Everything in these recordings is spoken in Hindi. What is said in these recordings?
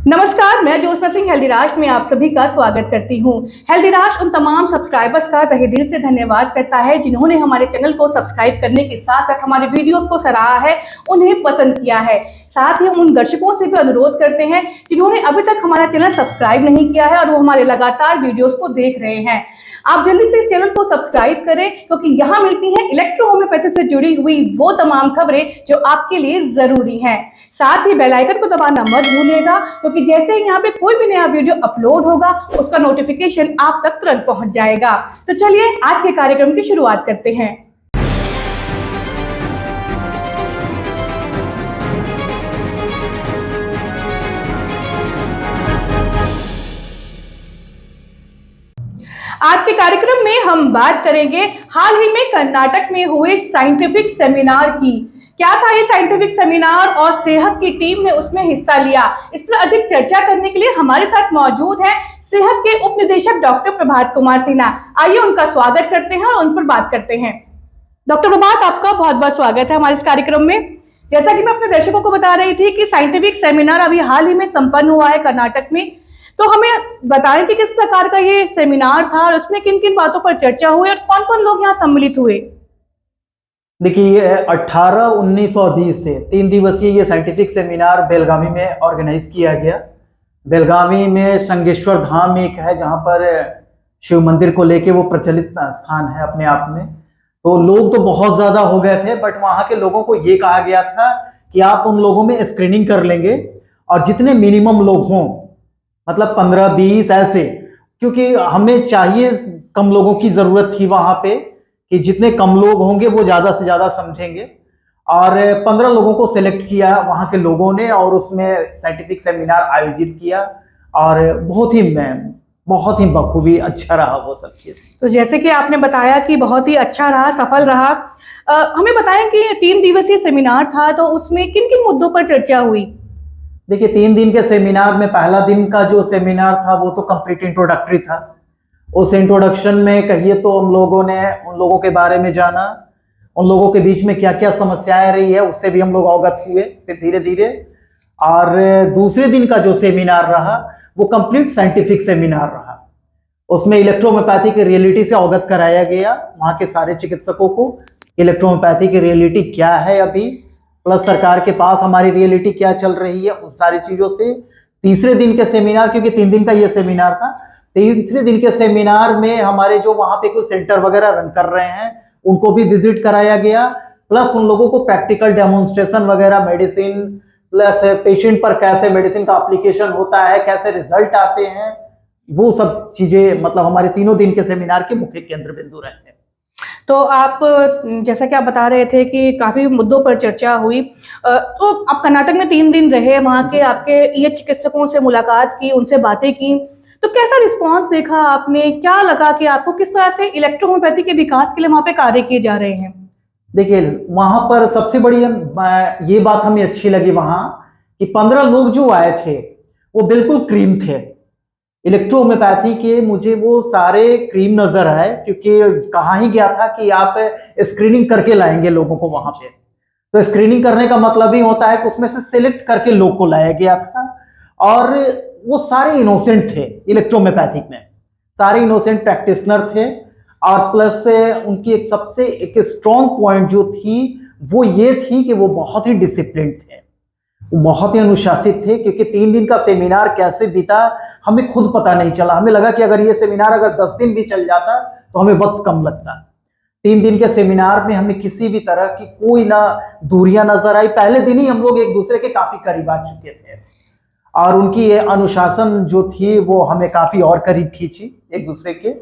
नमस्कार, मैं ज्योत्सना सिंह हेल्दीराज में आप सभी का स्वागत करती हूँ। हेल्दीराज उन तमाम सब्सक्राइबर्स का तहे दिल से धन्यवाद करता है जिन्होंने हमारे चैनल को सब्सक्राइब करने के साथ साथ हमारे वीडियोस को सराहा है, उन्हें पसंद किया है। साथ ही हम उन दर्शकों से भी अनुरोध करते हैं जिन्होंने अभी तक हमारा चैनल सब्सक्राइब नहीं किया है और वो हमारे लगातार वीडियोस को देख रहे हैं। आप जल्दी से इस चैनल को सब्सक्राइब करें क्योंकि यहाँ मिलती हैं इलेक्ट्रो होम्योपैथी से जुड़ी हुई वो तमाम खबरें जो आपके लिए जरूरी हैं। साथ ही बेल आइकन को दबाना मत भूलिएगा क्योंकि जैसे ही यहाँ पे कोई भी नया वीडियो अपलोड होगा उसका नोटिफिकेशन आप तक तुरंत पहुंच जाएगा। तो चलिए आज के कार्यक्रम की शुरुआत करते हैं। आज के कार्यक्रम में हम बात करेंगे हाल ही में कर्नाटक में हुए साइंटिफिक सेमिनार की। क्या था ये साइंटिफिक सेमिनार और सेहत की टीम ने उसमें हिस्सा लिया, इस पर अधिक चर्चा करने के लिए हमारे साथ मौजूद हैं सेहत के उप निदेशक डॉक्टर प्रभात कुमार सिन्हा। आइए उनका स्वागत करते हैं और उन पर बात करते हैं। डॉक्टर प्रभात, आपका बहुत बहुत स्वागत है हमारे इस कार्यक्रम में। जैसा कि मैं अपने दर्शकों को बता रही थी कि साइंटिफिक सेमिनार अभी हाल ही में संपन्न हुआ है कर्नाटक में, तो हमें बताएं कि किस प्रकार का ये सेमिनार था और उसमें किन किन बातों पर चर्चा हुई और कौन कौन लोग यहाँ सम्मिलित हुए। देखिए, 18-19 और 20 से 3 दिवसीय ये साइंटिफिक सेमिनार बेलगावी में ऑर्गेनाइज किया गया। बेलगावी में संगेश्वर धाम एक है जहाँ पर शिव मंदिर को लेके वो प्रचलित स्थान है अपने आप में। तो लोग तो बहुत ज्यादा हो गए थे, बट वहाँ के लोगों को ये कहा गया था कि आप उन लोगों में स्क्रीनिंग कर लेंगे और जितने मिनिमम लोग हों, मतलब 15-20 ऐसे, क्योंकि हमें चाहिए कम लोगों की जरूरत थी वहां पे कि जितने कम लोग होंगे वो ज्यादा से ज्यादा समझेंगे। और 15 लोगों को सिलेक्ट किया वहां के लोगों ने और उसमें साइंटिफिक सेमिनार आयोजित किया और बहुत ही बखूबी अच्छा रहा वो सब चीज। तो जैसे कि आपने बताया कि बहुत ही अच्छा रहा, सफल रहा, हमें बताएं कि 3 दिवसीय सेमिनार था तो उसमें किन किन मुद्दों पर चर्चा हुई। देखिए, 3 दिन के सेमिनार में पहला दिन का जो सेमिनार था वो तो कंप्लीट इंट्रोडक्टरी था। उस इंट्रोडक्शन में कहिए तो हम लोगों ने उन लोगों के बारे में जाना, उन लोगों के बीच में क्या क्या समस्याएं रही है उससे भी हम लोग अवगत हुए फिर धीरे धीरे। और दूसरे दिन का जो सेमिनार रहा वो कंप्लीट साइंटिफिक सेमिनार रहा। उसमें इलेक्ट्रोहोम्योपैथी की रियलिटी से अवगत कराया गया वहाँ के सारे चिकित्सकों को। इलेक्ट्रोहोम्योपैथी की रियलिटी क्या है अभी, प्लस सरकार के पास हमारी रियलिटी क्या चल रही है, उन सारी चीजों से। तीसरे दिन के सेमिनार, क्योंकि 3 दिन का ये सेमिनार था, तीसरे दिन के सेमिनार में हमारे जो वहां पे कुछ सेंटर वगैरह रन कर रहे हैं उनको भी विजिट कराया गया, प्लस उन लोगों को प्रैक्टिकल डेमोन्स्ट्रेशन वगैरह, मेडिसिन प्लस पेशेंट पर कैसे मेडिसिन का एप्लीकेशन होता है, कैसे रिजल्ट आते हैं, वो सब चीजें मतलब हमारे 3 दिन के सेमिनार के मुख्य केंद्र बिंदु रहे हैं। तो आप, जैसा कि आप बता रहे थे कि काफी मुद्दों पर चर्चा हुई, तो आप कर्नाटक में 3 दिन रहे, वहाँ के आपके ये चिकित्सकों से मुलाकात की, उनसे बातें की, तो कैसा रिस्पांस देखा आपने, क्या लगा कि आपको किस तरह से इलेक्ट्रोहोम्योपैथी के विकास के लिए वहाँ पे कार्य किए जा रहे हैं। देखिए, वहां पर सबसे बड़ी ये बात हमें अच्छी लगी वहां कि 15 लोग जो आए थे वो बिल्कुल क्रीम थे इलेक्ट्रोहोम्योपैथी के। मुझे वो सारे क्रीम नजर आए, क्योंकि कहा ही गया था कि आप स्क्रीनिंग करके लाएंगे लोगों को वहां पे। तो स्क्रीनिंग करने का मतलब ही होता है कि उसमें से सिलेक्ट करके लोग को लाया गया था। और वो सारे इनोसेंट थे इलेक्ट्रोहोम्योपैथिक में, सारे इनोसेंट प्रैक्टिशनर थे। और प्लस उनकी एक स्ट्रॉन्ग पॉइंट जो थी वो ये थी कि वो बहुत ही डिसिप्लिन थे, बहुत ही अनुशासित थे। क्योंकि 3 दिन का सेमिनार कैसे बीता हमें खुद पता नहीं चला। हमें लगा कि अगर ये सेमिनार अगर 10 दिन भी चल जाता तो हमें वक्त कम लगता। 3 दिन के सेमिनार में हमें किसी भी तरह की कोई ना दूरियां नजर आई। पहले दिन ही हम लोग एक दूसरे के काफी करीब आ चुके थे और उनकी ये अनुशासन जो थी वो हमें काफी और करीब खींची एक दूसरे के।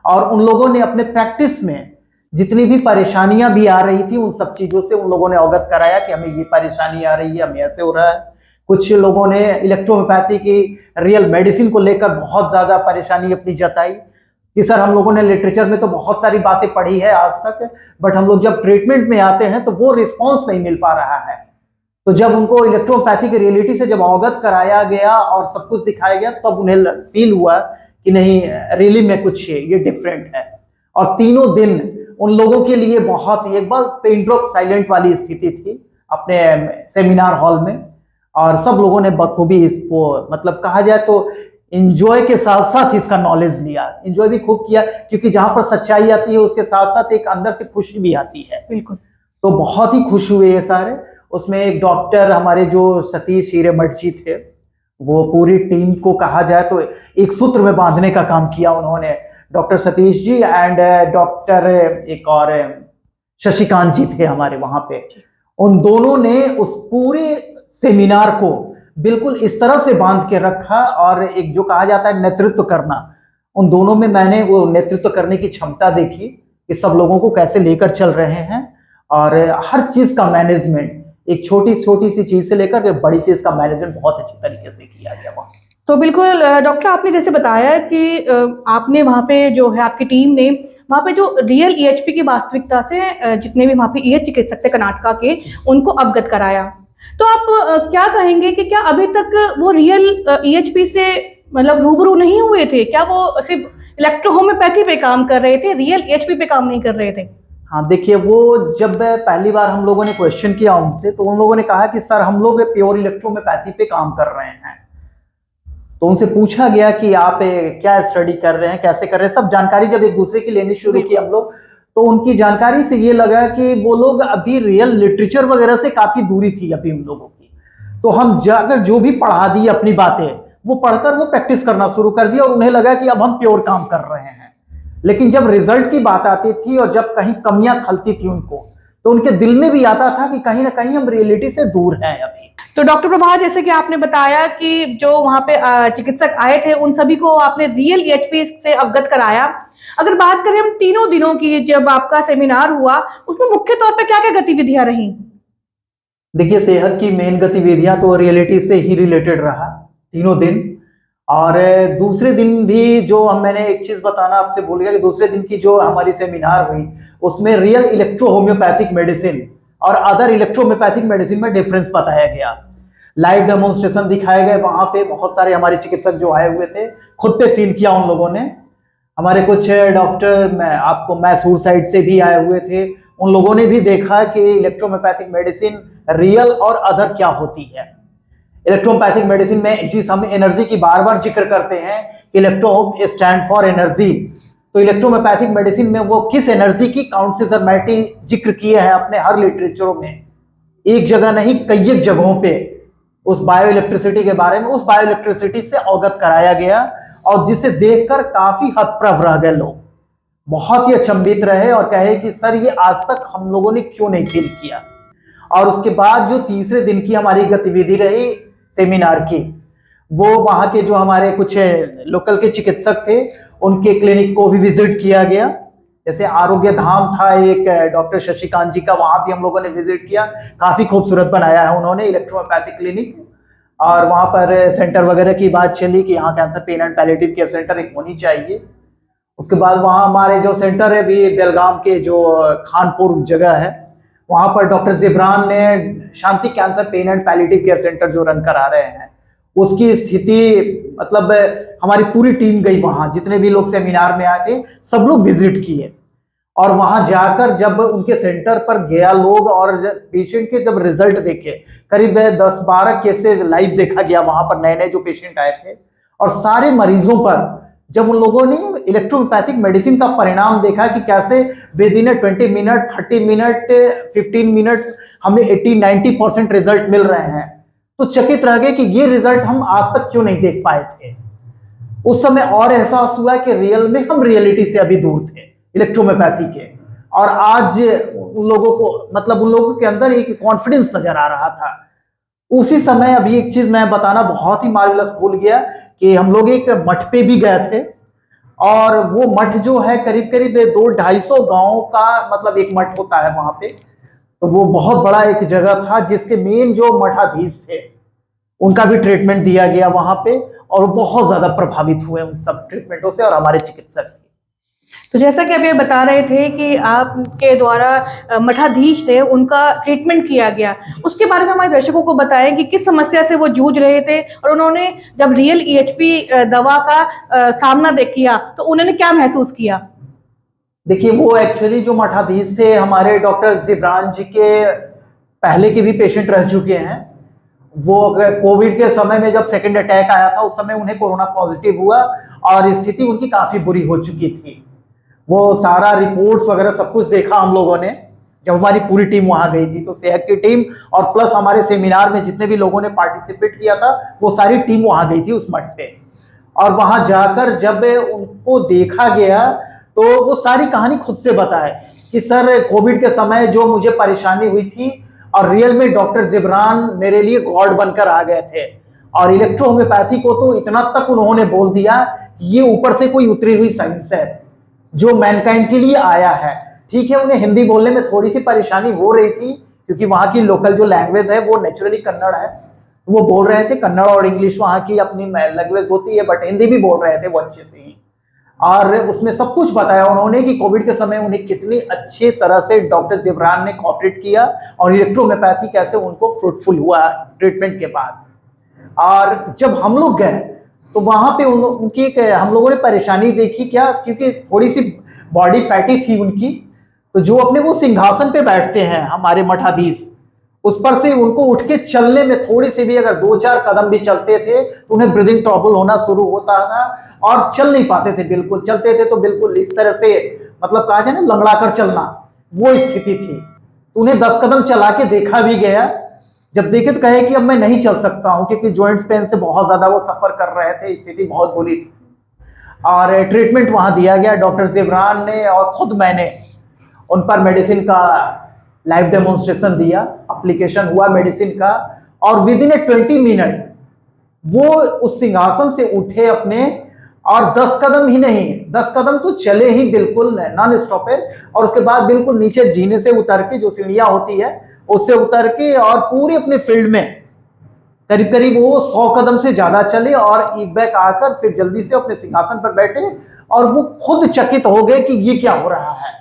और उन लोगों ने अपने प्रैक्टिस में जितनी भी परेशानियां भी आ रही थी उन सब चीजों से उन लोगों ने अवगत कराया कि हमें ये परेशानी आ रही है, हमें ऐसे हो रहा है। कुछ लोगों ने इलेक्ट्रोहोम्योपैथी की रियल मेडिसिन को लेकर बहुत ज्यादा परेशानी अपनी जताई कि सर हम लोगों ने लिटरेचर में तो बहुत सारी बातें पढ़ी है आज तक, बट हम लोग जब ट्रीटमेंट में आते हैं तो वो रिस्पॉन्स नहीं मिल पा रहा है। तो जब उनको इलेक्ट्रोहोम्योपैथी की रियलिटी से जब अवगत कराया गया और सब कुछ दिखाया गया तब उन्हें फील हुआ कि नहीं, रियली में कुछ ये डिफरेंट है। और 3 दिन उन लोगों के लिए बहुत ही, एक बार पेन ड्रॉप साइलेंट वाली स्थिति थी अपने सेमिनार हॉल में। और सब लोगों ने बखूबी इसको मतलब कहा जाए तो एंजॉय के साथ साथ इसका नॉलेज लिया, एंजॉय भी खूब किया, क्योंकि जहां पर सच्चाई आती है उसके साथ साथ एक अंदर से खुशी भी आती है। बिल्कुल। तो बहुत ही खुश हुए ये सारे। उसमें एक डॉक्टर हमारे जो सतीश हीरेमठ जी थे, वो पूरी टीम को कहा जाए तो एक सूत्र में बांधने का काम किया उन्होंने, doctor Satish ji and doctor एक और शशिकांत जी थे हमारे वहां पे। उन दोनों ने उस पूरे सेमिनार को बिल्कुल इस तरह से बांध के रखा, और एक जो कहा जाता है नेतृत्व करना, उन दोनों में मैंने वो नेतृत्व करने की क्षमता देखी कि सब लोगों को कैसे लेकर चल रहे हैं, और हर चीज का मैनेजमेंट, एक छोटी छोटी सी चीज से लेकर के बड़ी चीज का मैनेजमेंट बहुत अच्छी तरीके से किया गया वहां। तो बिल्कुल डॉक्टर, आपने जैसे बताया कि आपने वहाँ पे जो है आपकी टीम ने वहाँ पे जो रियल ईएचपी की वास्तविकता से जितने भी वहाँ पे ईएच चिकित्सक थे कर्नाटका के, उनको अवगत कराया। तो आप क्या कहेंगे कि क्या अभी तक वो रियल ईएचपी से मतलब रूबरू नहीं हुए थे? क्या वो सिर्फ इलेक्ट्रोहोम्योपैथी पे काम कर रहे थे, रियल ईएचपी पे काम नहीं कर रहे थे? हाँ देखिए, वो जब पहली बार हम लोगों ने क्वेश्चन किया उनसे, तो उन लोगों ने कहा कि सर हम लोग प्योर इलेक्ट्रोहोम्योपैथी पे काम कर रहे हैं। तो उनसे पूछा गया कि आप क्या स्टडी कर रहे हैं, कैसे कर रहे हैं, सब जानकारी जब एक दूसरे की लेनी शुरू की हम लोग, तो उनकी जानकारी से ये लगा कि वो लोग अभी रियल लिटरेचर वगैरह से काफी दूरी थी अभी उन लोगों की। तो हम जाकर जो भी पढ़ा दी अपनी बातें, वो पढ़कर वो प्रैक्टिस करना शुरू कर दिया, और उन्हें लगा कि अब हम प्योर काम कर रहे हैं। लेकिन जब रिजल्ट की बात आती थी और जब कहीं कमियां खलती थी उनको, तो उनके दिल में भी आता था कि कहीं ना कहीं हम रियलिटी से दूर हैं अभी। तो डॉक्टर प्रभात, जैसे कि आपने बताया कि जो वहाँ पे चिकित्सक आए थे उन सभी को आपने रियल ईएचपी से अवगत कराया। अगर बात करें हम तीनों दिनों की, जब आपका सेमिनार हुआ, उसमें मुख्य तौर पे क्या क्या गतिविधियां रही? देखिए, सेहत की मेन गतिविधियां तो रियलिटी से ही रिलेटेड रहा तीनों दिन। और दूसरे दिन भी जो मैंने एक चीज बताना आपसे भूल गया कि दूसरे दिन की जो हमारी सेमिनार हुई, उसमें रियल इलेक्ट्रो होम्योपैथिक मेडिसिन और अदर इलेक्ट्रो होम्योपैथिक मेडिसिन में डिफरेंस बताया गया। लाइव डेमोन्स्ट्रेशन दिखाए गए, वहां पे बहुत सारे हमारे चिकित्सक जो आए हुए थे, खुद पे फील किया उन लोगों ने। हमारे कुछ डॉक्टर आपको मैसूर साइड से भी आए हुए थे, उन लोगों ने भी देखा कि इलेक्ट्रोहोम्योपैथिक मेडिसिन रियल और अदर क्या होती है। इलेक्ट्रोपैथिक मेडिसिन में जिस हम एनर्जी की बार बार जिक्र करते हैं, इलेक्ट्रो स्टैंड फॉर एनर्जी, तो इलेक्ट्रोपैथिक मेडिसिन में वो किस एनर्जी की काउंट जिक्र किए हैं अपने हर लिटरेचरों में, एक जगह नहीं कई एक जगहों पे उस बायो इलेक्ट्रिसिटी के बारे में, उस बायो इलेक्ट्रिसिटी से अवगत कराया गया, और जिसे देखकर काफी हतप्रभ रह गए लोग, बहुत ही अचंभित रहे और कहे कि सर ये आज तक हम लोगों ने क्यों नहीं फील किया। और उसके बाद जो तीसरे दिन की हमारी गतिविधि रही सेमिनार की, वो वहां के जो हमारे कुछ लोकल के चिकित्सक थे, उनके क्लिनिक को भी विजिट किया गया। जैसे आरोग्य धाम था एक डॉक्टर शशिकांत जी का, वहां भी हम लोगों ने विजिट किया, काफी खूबसूरत बनाया है उन्होंने इलेक्ट्रोपैथिक क्लिनिक। और वहां पर सेंटर वगैरह की बात चली कि यहाँ cancer pain and palliative care centre एक होनी चाहिए। उसके बाद वहाँ हमारे जो सेंटर है भी बेलगाम के जो खानपुर जगह है, वहां पर डॉक्टर जिब्रान ने Shanti cancer pain and palliative care centre जो रन करा रहे हैं, उसकी स्थिति मतलब हमारी पूरी टीम गई वहां, जितने भी लोग सेमिनार में आए थे सब लोग विजिट किए। और वहां जाकर जब उनके सेंटर पर गया लोग और पेशेंट के जब रिजल्ट देखे, करीब 10-12 केसेस लाइव देखा गया वहां पर, नए नए जो पेशेंट आए थे, और सारे मरीजों पर जब उन लोगों ने इलेक्ट्रोपैथिक मेडिसिन का परिणाम देखा कि कैसे with in 20 minute, 30 minute, 15 minute हमें 80-90% रिजल्ट मिल रहे हैं, तो चकित रह गए कि ये रिजल्ट हम आज तक क्यों नहीं देख पाए थे। उस समय और एहसास हुआ कि रियल में हम रियलिटी से अभी दूर थे इलेक्ट्रोहोम्योपैथी के, और आज उन लोगों को मतलब उन लोगों के अंदर एक कॉन्फिडेंस नजर आ रहा था। उसी समय अभी एक चीज मैं बताना बहुत ही मार्वलस भूल गया कि हम लोग एक मठ पे भी गए थे, और वो मठ जो है करीब करीब 200-250 गांवों का मतलब एक मठ होता है वहां पे, तो वो बहुत बड़ा एक जगह था जिसके मेन जो मठाधीश थे उनका भी ट्रीटमेंट दिया गया वहां पे, और बहुत ज्यादा प्रभावित हुए उन सब ट्रीटमेंटों से और हमारे चिकित्सक। तो जैसा कि अभी बता रहे थे कि आपके द्वारा मठाधीश थे उनका ट्रीटमेंट किया गया, उसके बारे में हमारे दर्शकों को बताएं कि किस समस्या से वो जूझ रहे थे, और उन्होंने जब रियल ईएचपी दवा का सामना किया तो उन्होंने क्या महसूस किया? देखिए, वो एक्चुअली जो मठाधीश थे हमारे डॉक्टर जिब्रान जी के पहले के भी पेशेंट रह चुके हैं। वो कोविड के समय में जब सेकंड अटैक आया था उस समय उन्हें कोरोना पॉजिटिव हुआ और स्थिति उनकी काफी बुरी हो चुकी थी। वो सारा रिपोर्ट्स वगैरह सब कुछ देखा हम लोगों ने जब हमारी पूरी टीम वहां गई थी। तो सेहत की टीम और प्लस हमारे सेमिनार में जितने भी लोगों ने पार्टिसिपेट किया था वो सारी टीम वहां गई थी उस मठ पे। और वहां जाकर जब उनको देखा गया तो वो सारी कहानी खुद से बताए कि सर कोविड के समय जो मुझे परेशानी हुई थी और रियल में डॉक्टर जिब्रान मेरे लिए गॉड बनकर आ गए थे। और इलेक्ट्रो होम्योपैथी को तो इतना तक उन्होंने बोल दिया कि ये ऊपर से कोई उतरी हुई साइंस है जो मैनकाइंड के लिए आया है। ठीक है, उन्हें हिंदी बोलने में थोड़ी सी परेशानी हो रही थी क्योंकि वहां की लोकल जो लैंग्वेज है वो नेचुरली कन्नड़ है। वो बोल रहे थे कन्नड़ और इंग्लिश वहां की अपनी लैंग्वेज होती है, बट हिंदी भी बोल रहे थे वो अच्छे से ही। और उसमें सब कुछ बताया उन्होंने कि कोविड के समय उन्हें कितनी अच्छी तरह से डॉक्टर जिब्रान ने कोऑपरेट किया और इलेक्ट्रोहोम्योपैथी कैसे उनको फ्रूटफुल हुआ ट्रीटमेंट के बाद। और जब हम लोग गए तो वहां पे उनकी हम लोगों ने परेशानी देखी क्या, क्योंकि थोड़ी सी बॉडी फैटी थी उनकी। तो जो अपने वो सिंहासन पे बैठते हैं हमारे मठाधीश, उस पर से उनको उठ के चलने में थोड़ी सी भी अगर 2-4 कदम भी चलते थे तो उन्हें ब्रीदिंग ट्रबल होना शुरू होता था और चल नहीं पाते थे। बिल्कुल चलते थे तो बिल्कुल इस तरह से, मतलब कहा जाए ना लंगड़ा कर चलना, वो स्थिति थी। तो उन्हें 10 कदम चला के देखा भी गया। जब देखे तो कहे कि अब मैं नहीं चल सकता हूं क्योंकि जॉइंट्स पेन से बहुत ज्यादा वो सफर कर रहे थे, स्थिति बहुत बुरी थी। और ट्रीटमेंट वहां दिया गया डॉक्टर जिब्रान ने और खुद मैंने उन पर मेडिसिन का लाइव डेमोन्स्ट्रेशन दिया, एप्लीकेशन हुआ मेडिसिन का। और विद इन 20 मिनट वो उस सिंहासन से उठे अपने, और 10 कदम ही नहीं 10 कदम तो चले ही बिल्कुल नॉन स्टॉपेड। और उसके बाद बिल्कुल नीचे जीने से उतर के, जो सीढ़ियां होती है उससे उतर के, और पूरे अपने फील्ड में करीब करीब वो 100 कदम से ज्यादा चले और एक बैक आकर फिर जल्दी से अपने सिंहासन पर बैठे। और वो खुद चकित हो गए कि ये क्या हो रहा है।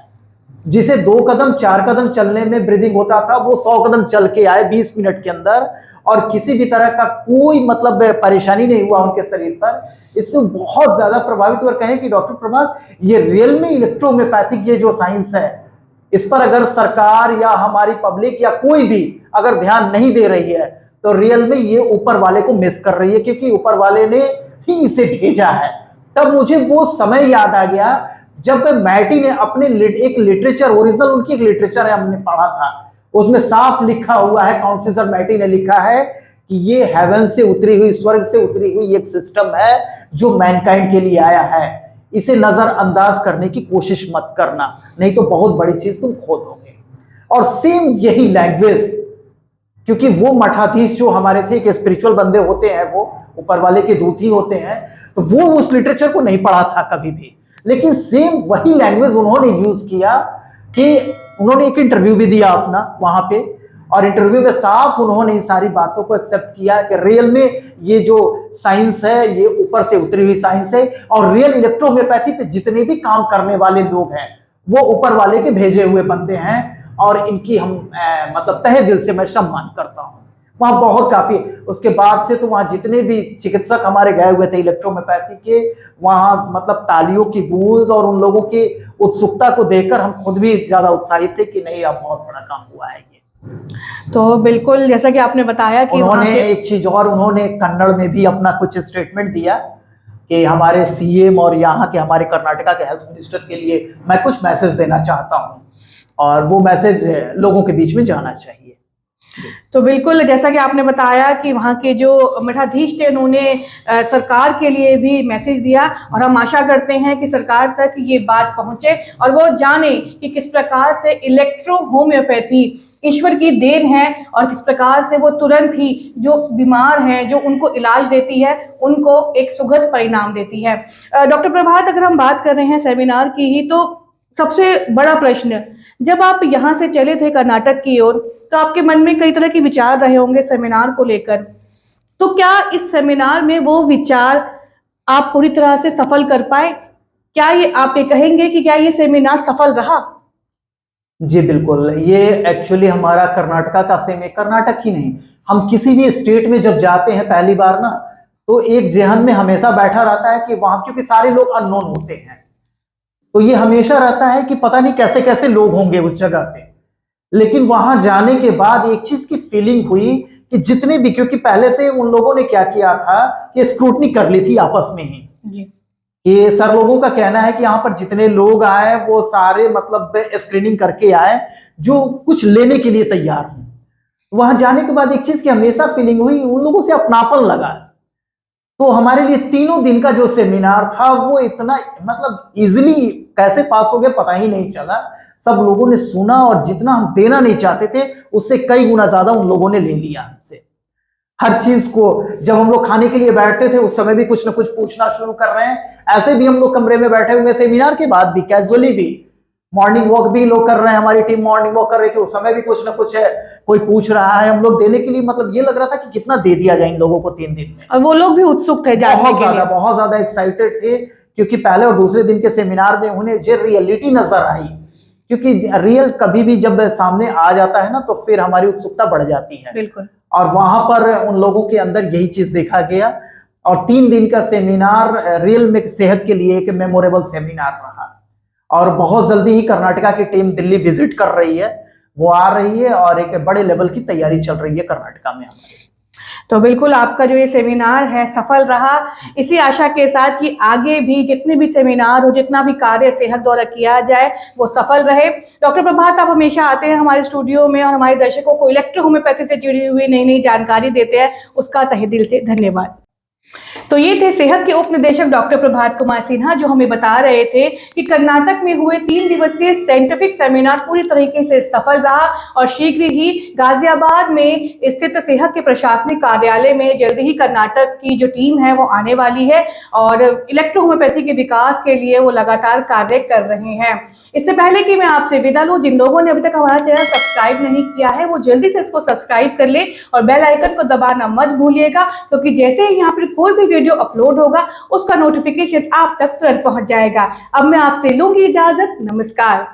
जिसे 2 कदम 4 कदम चलने में ब्रीदिंग होता था वो 100 कदम चल के आए 20 मिनट के अंदर, और किसी भी तरह का कोई मतलब परेशानी नहीं हुआ उनके शरीर पर। इससे बहुत ज्यादा प्रभावित हुए। कहें कि डॉक्टर प्रभात, ये रियल में इलेक्ट्रोहोम्योपैथिक ये जो साइंस है, इस पर अगर सरकार या हमारी पब्लिक या कोई भी अगर ध्यान नहीं दे रही है तो रियल में ये ऊपर वाले को मिस कर रही है, क्योंकि ऊपर वाले ने ही इसे भेजा है। तब मुझे वो समय याद आ गया जब मैटी ने अपने एक लिटरेचर, ओरिजिनल उनकी एक लिटरेचर है हमने पढ़ा था, उसमें साफ लिखा हुआ है, काउंसिलर मैटी ने लिखा है कि ये हेवन से उतरी हुई, स्वर्ग से उतरी हुई एक सिस्टम है जो मैनकाइंड के लिए आया है। इसे नजरअंदाज करने की कोशिश मत करना, नहीं तो बहुत बड़ी चीज तुम खो दोगे। और सेम यही लैंग्वेज, क्योंकि वो मठाधीश जो हमारे थे कि स्पिरिचुअल बंदे होते हैं, वो ऊपर वाले के दूत ही होते हैं, तो वो उस लिटरेचर को नहीं पढ़ा था कभी भी, लेकिन सेम वही लैंग्वेज उन्होंने यूज किया। कि उन्होंने एक इंटरव्यू भी दिया अपना वहां पे, और इंटरव्यू में साफ उन्होंने इन सारी बातों को एक्सेप्ट किया कि रियल में ये जो साइंस है ये ऊपर से उतरी हुई साइंस है, और रियल इलेक्ट्रोहोम्योपैथी पे जितने भी काम करने वाले लोग हैं वो ऊपर वाले के भेजे हुए बंदे हैं। और इनकी हम मतलब तहे दिल से मैं सम्मान करता हूं। वहां बहुत काफी, उसके बाद से तो वहां जितने भी चिकित्सक हमारे गए हुए थे इलेक्ट्रोहोम्योपैथी के, वहां मतलब तालियों की गूंज और उन लोगों की उत्सुकता को देखकर हम खुद भी ज्यादा उत्साहित थे कि नहीं, अब बहुत बड़ा काम हुआ है ये। तो बिल्कुल जैसा कि आपने बताया कि उन्होंने एक चीज और, उन्होंने कन्नड़ में भी अपना कुछ स्टेटमेंट दिया कि हमारे सीएम और यहाँ के हमारे कर्नाटका के हेल्थ मिनिस्टर के लिए मैं कुछ मैसेज देना चाहता हूँ, और वो मैसेज लोगों के बीच में जाना चाहिए। तो बिल्कुल जैसा कि आपने बताया कि वहाँ के जो मठाधीश थे उन्होंने सरकार के लिए भी मैसेज दिया, और हम आशा करते हैं कि सरकार तक ये बात पहुँचे और वो जाने कि किस प्रकार से इलेक्ट्रो होम्योपैथी ईश्वर की देन है, और किस प्रकार से वो तुरंत ही जो बीमार हैं, जो उनको इलाज देती है, उनको एक सुखद परिणाम देती है। डॉक्टर प्रभात, अगर हम बात कर रहे हैं सेमिनार की ही, तो सबसे बड़ा प्रश्न, जब आप यहाँ से चले थे कर्नाटक की ओर, तो आपके मन में कई तरह के विचार रहे होंगे सेमिनार को लेकर। तो क्या इस सेमिनार में वो विचार आप पूरी तरह से सफल कर पाए? क्या ये आप ये कहेंगे कि क्या ये सेमिनार सफल रहा? जी बिल्कुल, ये एक्चुअली हमारा कर्नाटका का कर्नाटक ही नहीं, हम किसी भी स्टेट में जब जाते हैं पहली बार ना, तो एक जहन में हमेशा बैठा रहता है कि वहां, क्योंकि सारे लोग अननोन होते हैं, तो ये हमेशा रहता है कि पता नहीं कैसे कैसे लोग होंगे उस जगह पे। लेकिन वहां जाने के बाद एक चीज की फीलिंग हुई कि जितने भी, क्योंकि पहले से उन लोगों ने क्या किया था कि स्क्रूटनी कर ली थी आपस में ही जी। कि सर लोगों का कहना है कि यहाँ पर जितने लोग आए वो सारे मतलब स्क्रीनिंग करके आए जो कुछ लेने के लिए तैयार हों। वहां जाने के बाद एक चीज की हमेशा फीलिंग हुई, उन लोगों से अपनापन लगा। तो हमारे लिए 3 दिन का जो सेमिनार था वो इतना मतलब इजिली कैसे पास हो गया पता ही नहीं चला। सब लोगों ने सुना और जितना हम देना नहीं चाहते थे उससे कई गुना ज्यादा उन लोगों ने ले लिया हमसे। हर चीज को, जब हम लोग खाने के लिए बैठते थे उस समय भी कुछ ना कुछ पूछना शुरू कर रहे हैं। ऐसे भी हम लोग कमरे में बैठे हुए सेमिनार के बाद भी कैजुअली भी मॉर्निंग वॉक भी लोग कर रहे हैं, हमारी टीम मॉर्निंग वॉक कर रही थी, उस समय भी कुछ ना कुछ है कोई पूछ रहा है, हम लोग देने के लिए मतलब ये लग रहा था कि कितना दे दिया जाए इन लोगों को 3 दिन में। और वो लोग भी उत्सुक थे जानने के लिए। बहुत ज्यादा एक्साइटेड थे क्योंकि पहले और दूसरे दिन के सेमिनार में उन्हें जो रियलिटी नजर आई, क्योंकि रियल कभी भी जब सामने आ जाता है ना तो फिर हमारी उत्सुकता बढ़ जाती है। बिल्कुल। और वहां पर उन लोगों के अंदर यही चीज देखा गया और 3 दिन का सेमिनार रियल में सेहत के लिए एक मेमोरेबल सेमिनार रहा। और बहुत जल्दी ही कर्नाटका की टीम दिल्ली विजिट कर रही है, वो आ रही है और एक बड़े लेवल की तैयारी चल रही है कर्नाटका में हमारे। तो बिल्कुल आपका जो ये सेमिनार है सफल रहा, इसी आशा के साथ कि आगे भी जितने भी सेमिनार हो, जितना भी कार्य सेहत द्वारा किया जाए वो सफल रहे। डॉक्टर प्रभात, आप हमेशा आते हैं हमारे स्टूडियो में और हमारे दर्शकों को इलेक्ट्रो होम्योपैथी से जुड़ी हुई नई नई जानकारी देते हैं, उसका तहे दिल से धन्यवाद। तो ये थे सेहत के उप निदेशक डॉक्टर प्रभात कुमार सिन्हा जो हमें बता रहे थे कि कर्नाटक में हुए 3 दिवसीय साइंटिफिक सेमिनार पूरी तरीके से सफल रहा और शीघ्र ही गाजियाबाद में स्थित सेहत के प्रशासनिक कार्यालय में जल्दी ही कर्नाटक की जो टीम है वो आने वाली है और इलेक्ट्रो होम्योपैथी के विकास के लिए वो लगातार कार्य कर रहे हैं। इससे पहले कि मैं आपसे विदा लूं, जिन लोगों ने अभी तक हमारा चैनल सब्सक्राइब नहीं किया है वो जल्दी से इसको सब्सक्राइब कर ले और बेल आइकन को दबाना मत भूलिएगा, क्योंकि जैसे ही यहाँ पर कोई भी वीडियो अपलोड होगा उसका नोटिफिकेशन आप तक तुरंत पहुंच जाएगा। अब मैं आपसे लूंगी इजाजत, नमस्कार।